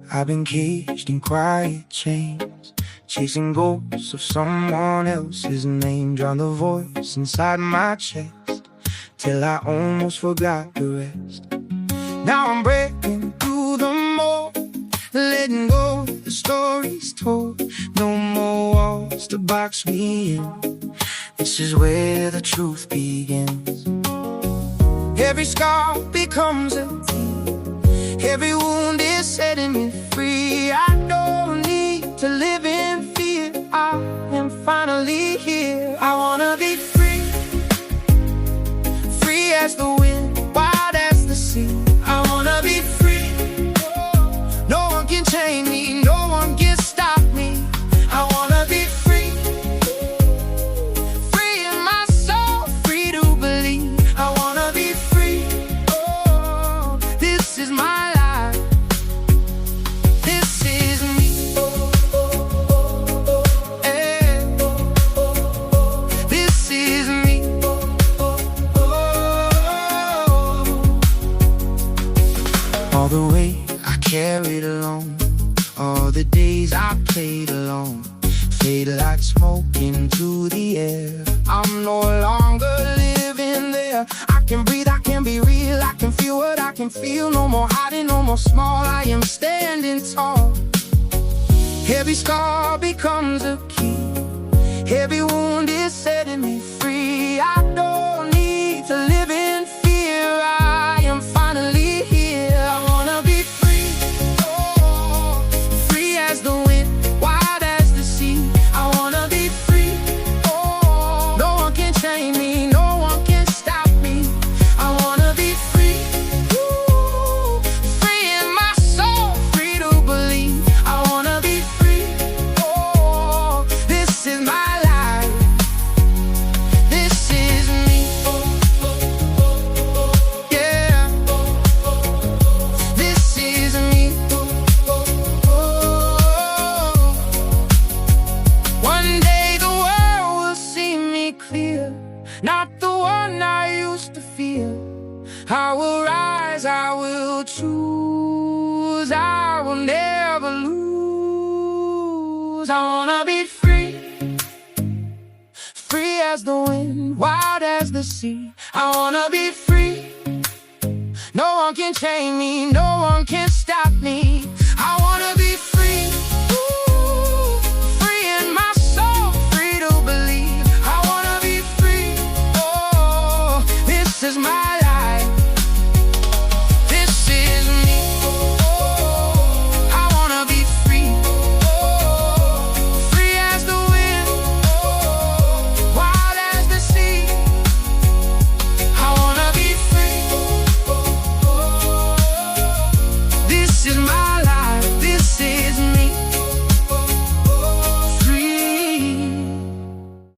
I've been caged in quiet chains, chasing ghosts of someone else's name. Drown the voice inside my chest till I almost forgot the rest. Now I'm breaking through the mold, letting go of the stories told. No more walls to box me in. This is where the truth begins. Every scar becomes a theme. Every wound is setting me free. I don't need to live in fear. I am finally here. I wanna be free, free as the wind, wild as the sea. I wanna be free. No one can chain me, no one can stop me. I wanna be free, free in my soul, free to believe. I wanna be free. Oh, this is my life. This is me. Hey, this is me. All the way I carried alone, all the days I played alone, fade like smoke into the air. I'm no longer living there. I can breathe, I can be real, I can feel what I can feel. No more hiding, no more small, I am standing tall. Every scar becomes a key, every wound is setting me free. I don't need to live in fear. I am finally here. I wanna be free, oh, free as the wind, wild as the sea. I wanna be free, oh, no one can chain me, no one can stop me. I wanna be free, ooh, free in my soul, free to believe. I wanna be free, oh, this is my life. This is me, yeah, this is me. One day the world will see me clear, not the one I used to fear. I will rise, I will choose, I will never lose. I wanna be free, free as the wind, wild as the sea. I wanna be free. No one can chain me, no one can stop me. I wanna be free, ooh, free in my soul, free to believe. I wanna be free, oh, this is my